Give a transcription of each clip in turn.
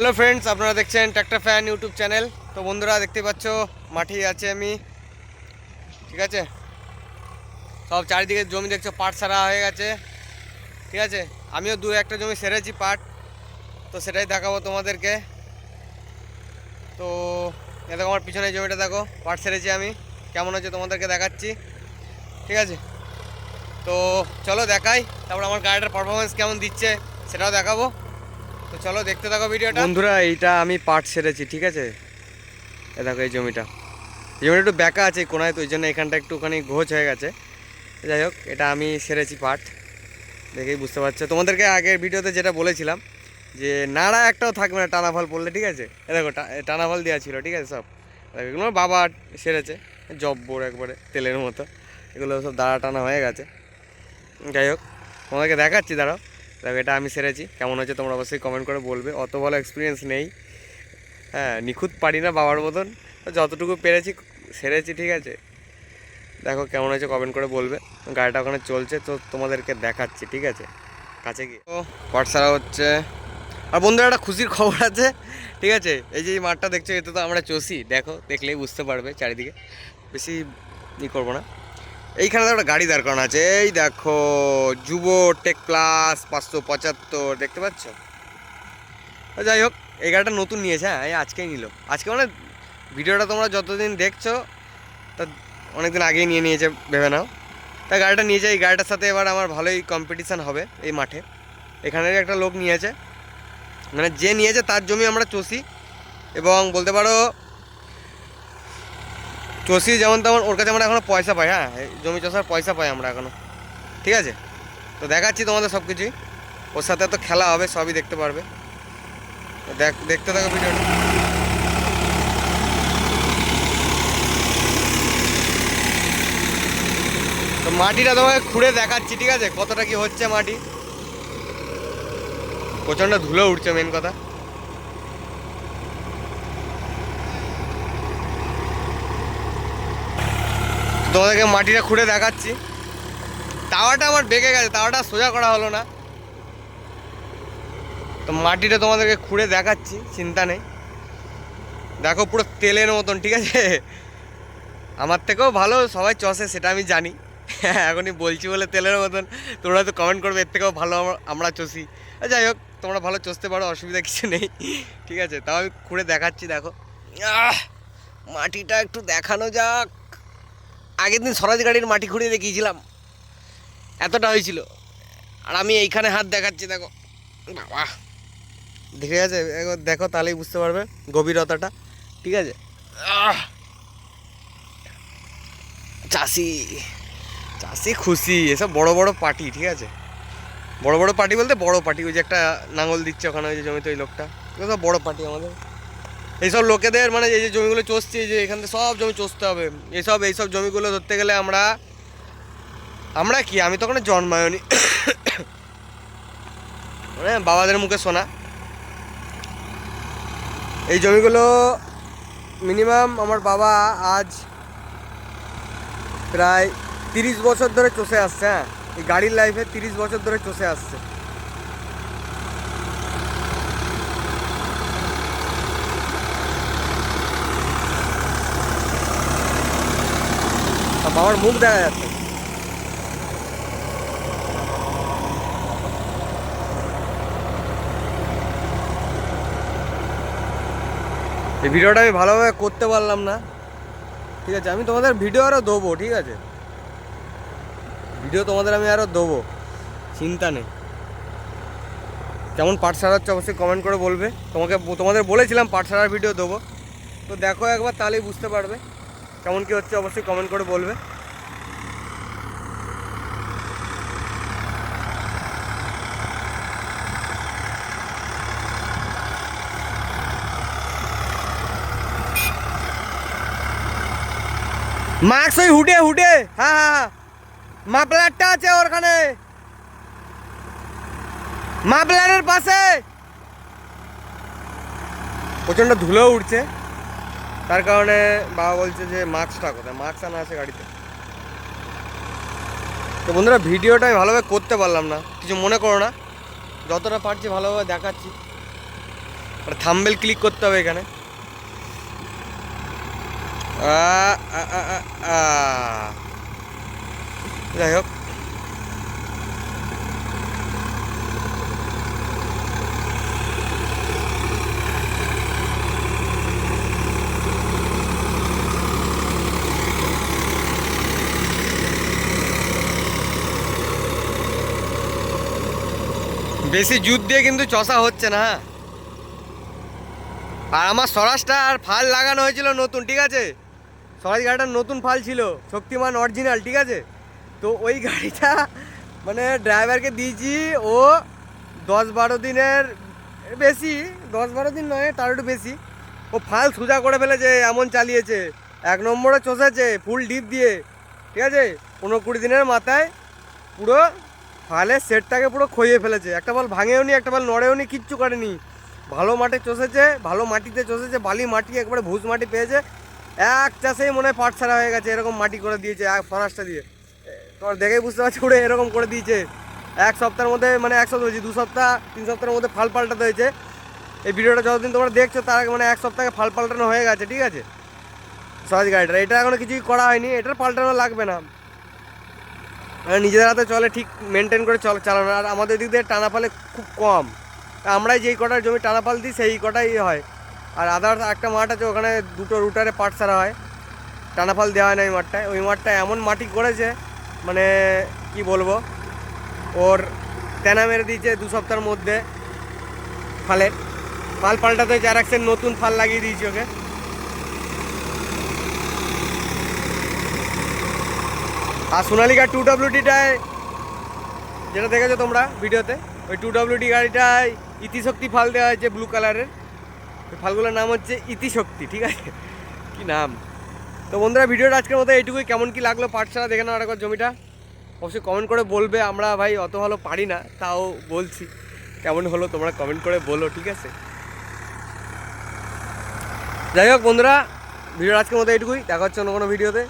Hello friends, আপনারা দেখছেন tractor fan YouTube channel. তো বন্ধুরা দেখতে পাচ্ছ মাঠে আছে আমি, ঠিক আছে। সব চারিদিকে জমি দেখছো পাট সারা হয়ে গেছে, ঠিক আছে। আমিও দু একটা জমি সেরেছি পাট, তো সেটাই দেখাবো তোমাদেরকে। তো এ দেখো আমার পিছনে জমিটা দেখো, পাট সেরেছি আমি, কেমন হচ্ছে তোমাদেরকে দেখাচ্ছি, ঠিক আছে। তো চলো দেখাই, তারপর আমার গাড়িটার পারফরমেন্স কেমন দিচ্ছে সেটাও দেখাবো। তো চলো দেখতে থাকো ভিডিওটা। বন্ধুরা এইটা আমি পাট সেরেছি, ঠিক আছে। এ দেখো এই জমিটা একটু ব্যাকা আছে কোনায়, তো ওই জন্য এখানটা একটুখানি ঘোচ হয়ে গেছে। যাই হোক, এটা আমি সেরেছি পাট, দেখেই বুঝতে পারছো। তোমাদেরকে আগের ভিডিওতে যেটা বলেছিলাম যে নাড়া একটাও থাকবে না টানা ফল পড়লে, ঠিক আছে। এ দেখো টানা ফল দেওয়া ছিল, ঠিক আছে। সব এগুলো বাবা সেরেছে, জব্বর একবারে তেলের মতো, এগুলো সব দাঁড়া টানা হয়ে গেছে। যাই হোক, তোমাদেরকে দেখাচ্ছি, দাঁড়াও। দেখো এটা আমি সেরেছি, কেমন হচ্ছে তোমরা অবশ্যই কমেন্ট করে বলবে। অত ভালো এক্সপিরিয়েন্স নেই, হ্যাঁ, নিখুঁত পারি না বাবার মতন, যতটুকু পেরেছি সেরেছি, ঠিক আছে। দেখো কেমন হয়েছে কমেন্ট করে বলবে। গাড়িটা ওখানে চলছে, তো তোমাদেরকে দেখাচ্ছি, ঠিক আছে, কাছে গিয়ে। তো পাট সারা হচ্ছে। আর বন্ধুরা একটা খুশির খবর আছে, ঠিক আছে। এই যে এই মাঠটা দেখছো, এতে তো আমরা চষি, দেখো দেখলেই বুঝতে পারবে। চারিদিকে বেশি ই করবো না। এইখানে তো একটা গাড়ি দাঁড় করানো আছে, এই দেখো, যুব টেক প্লাস 575 দেখতে পাচ্ছ। যাই হোক, এই গাড়িটা নতুন নিয়েছে, হ্যাঁ, এই আজকেই নিল। আজকে মানে ভিডিওটা তোমরা যতদিন দেখছো তা অনেকদিন আগেই নিয়ে নিয়েছে ভেবে নাও। তা গাড়িটা নিয়েছে, এই গাড়িটার সাথে এবার আমার ভালোই কম্পিটিশান হবে এই মাঠে। এখানের একটা লোক নিয়েছে, মানে যে নিয়েছে তার জমি আমরা চষি, এবং বলতে পারো চষি যেমন তেমন, ওর কাছে আমরা এখনও পয়সা পাই, হ্যাঁ, জমি চষার পয়সা পাই আমরা এখনও, ঠিক আছে। তো দেখাচ্ছি তোমাদের সব কিছুই, ওর সাথে তো খেলা হবে, সবই দেখতে পারবে। দেখতে থাকো ভিডিওটা। তো মাটিটা তোমাকে খুঁড়ে দেখাচ্ছি, ঠিক আছে, কতটা কি হচ্ছে মাটি। প্রচণ্ড ধুলো উঠছে, মেন কথা। তোমাদেরকে মাটিটা খুঁড়ে দেখাচ্ছি। তাওয়াটা আমার বেঁকে গেছে, তাওয়াটা সোজা করা হলো না। তো মাটিটা তোমাদেরকে খুঁড়ে দেখাচ্ছি, চিন্তা নেই। দেখো পুরো তেলের মতন, ঠিক আছে। আমার থেকেও ভালো সবাই চষে, সেটা আমি জানি। এখনই বলছি বলে তেলের মতন, তোমরা তো কমেন্ট করবে এর থেকেও ভালো আমরা চষি। যাই হোক, তোমরা ভালো চষতে পারো, অসুবিধা কিছু নেই, ঠিক আছে। তাও আমি খুঁড়ে দেখাচ্ছি, দেখো। মাটিটা একটু দেখানো যাক। আগের দিন স্বরাজ গাড়ির মাটি খুঁড়িয়ে দেখিয়েছিলাম, এতটা হয়েছিল। আর আমি এইখানে হাত দেখাচ্ছি, দেখো বাবা, দেখে গেছে, দেখো তাহলেই বুঝতে পারবে গভীরতাটা, ঠিক আছে। চাষি চাষি খুশি, এসব বড় বড় পার্টি, ঠিক আছে। বড় বড় পার্টি বলতে বড় পার্টি, ওই যে একটা নাঙল দিচ্ছে ওখানে ওই যে জমিতে, ওই লোকটা, এগুলো সব বড় পার্টি আমাদের। এইসব লোকেদের মানে এই যে জমিগুলো চষছি, এই যে এখান থেকে সব জমি চষতে হবে। এইসব জমিগুলো ধরতে গেলে আমরা কি, আমি তো ওখানে জন্মায়নি, মানে বাবাদের মুখে শোনা। এই জমিগুলো মিনিমাম আমার বাবা আজ প্রায় 30 বছর ধরে চষে আসছে, হ্যাঁ, এই গাড়ির লাইফে 30 বছর ধরে চষে আসছে। বাবার মুখ দেখা যাচ্ছে। এই ভিডিওটা আমি ভালোভাবে করতে পারলাম না, ঠিক আছে। আমি তোমাদের ভিডিও আরও দেবো, ঠিক আছে, ভিডিও তোমাদের আমি আরও দেবো, চিন্তা নেই। কেমন পাট সারা হচ্ছে অবশ্যই কমেন্ট করে বলবে। তোমাদের বলেছিলাম পাট সারার ভিডিও দেবো, তো দেখো একবার, তাহলেই বুঝতে পারবে কেমন কী হচ্ছে, অবশ্যই কমেন্ট করে বলবে। মাস্ক ওই হুডে, হ্যাঁ হ্যাঁ হ্যাঁ, মাফলারটা আছে ওখানে, মাফলারের পাশে। প্রচণ্ড ধুলো উঠছে, তার কারণে বাবা বলছে যে মাস্কটা কোথায়, মাস্ক আনা আছে গাড়িতে। তো বন্ধুরা ভিডিওটা আমি ভালোভাবে করতে পারলাম না, কিছু মনে করো না, যতটা পারছি ভালোভাবে দেখাচ্ছি। থাম্বনেল ক্লিক করতে হবে এখানে। যাই হোক, বেশি জুত দিয়ে কিন্তু চষা হচ্ছে না। আর আমার স্বরাজটা আর ফাল লাগানো হয়েছিল নতুন, ঠিক আছে? স্বরাজ গাড়িটার নতুন ফাল ছিল, শক্তিমান অরিজিনাল, ঠিক আছে? তো ওই গাড়িটা মানে ড্রাইভারকে দিয়েছি, ও 10-12 দিনের বেশি, 10-12 দিন নয়, তার একটু বেশি। ও ফাল সোজা করে ফেলেছে, এমন চালিয়েছে, 1 নম্বরে চষেছে ফুল ডিপ দিয়ে, ঠিক আছে? 15-20 দিনের মাথায় পুরো ফালের সেটটাকে পুরো খইয়ে ফেলেছে। একটা বল ভাঙেও নি, একটা বল নড়েও নি, কিচ্ছু করেনি। ভালো মাঠে চষেছে, ভালো মাটিতে চষেছে, বালি মাটি একবারে ভুস মাটি পেয়েছে। এক চাষেই মনে হয় পাট ছাড়া হয়ে গেছে, এরকম মাটি করে দিয়েছে এক ফরাসটা দিয়ে। তোমার দেখেই বুঝতে পারছি পুরো এরকম করে দিয়েছে। 1 সপ্তাহের মধ্যে, মানে 1 সপ্তাহ বলছি, 2 সপ্তাহ 3 সপ্তাহের মধ্যে ফাল পাল্টাতে হয়েছে। এই ভিডিওটা যতদিন তোমরা দেখছো তার আগে মানে 1 সপ্তাহে ফাল পাল্টানো হয়ে গেছে, ঠিক আছে? সহজ গাড়িটা এটা এখনো কিছুই করা হয়নি, এটার পাল্টানো লাগবে না, নিজেদের হাতে চলে, ঠিক মেনটেন করে চালানো। আর আমাদের দিক দিয়ে টানা ফালে খুব কম, আমরাই যেই কটার জমি টানা ফাল দিই সেই কটাই হয়। আর আদার্স একটা মাঠ আছে, ওখানে 2টো রুটারে পাট ছাড়া হয়, টানা ফাল দেওয়া হয় না ওই মাঠটায়। ওই মাঠটা এমন মাটি করেছে, মানে কি বলবো, ওর তেনা মেরে দিয়েছে 2 সপ্তাহের মধ্যে। ফালের ফাল পাল্টাতে হয়েছে, আর এক সেট নতুন ফাল লাগিয়ে দিয়েছি ওকে। আর সোনালিকা 2WDটায় যেটা দেখেছো তোমরা ভিডিওতে, ওই 2WD গাড়িটায় ইতিশক্তি ফাল দেওয়া হয়েছে ব্লু কালারের। ওই ফালগুলোর নাম হচ্ছে ইতিশক্তি, ঠিক আছে? কি নাম। তো বন্ধুরা, ভিডিওটা আজকের মতো এইটুকুই। কেমন কি লাগলো পাঠশালা দেখে নাও আরেকবার জমিটা, অবশ্যই কমেন্ট করে বলবে। আমরা ভাই অত ভালো পারি না, তাও বলছি কেমন হলো তোমরা কমেন্ট করে বলো, ঠিক আছে? যাই হোক বন্ধুরা, ভিডিওটা আজকের মতো এইটুকুই, দেখা হচ্ছে অন্য কোনো ভিডিওতে।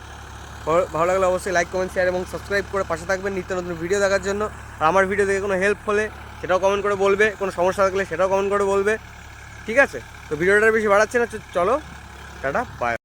ভালো লাগলে অবশ্যই লাইক, কমেন্ট, শেয়ার এবং সাবস্ক্রাইব করে পাশে থাকবেন নিত্য নতুন ভিডিও দেখার জন্য। আর আমার ভিডিও দেখে কোনো হেল্প হলে সেটাও কমেন্ট করে বলবে, কোনো সমস্যা থাকলে সেটাও কমেন্ট করে বলবে, ঠিক আছে? তো ভিডিওটা বেশি বাড়াচ্ছে না, চলো টাটা, বাই।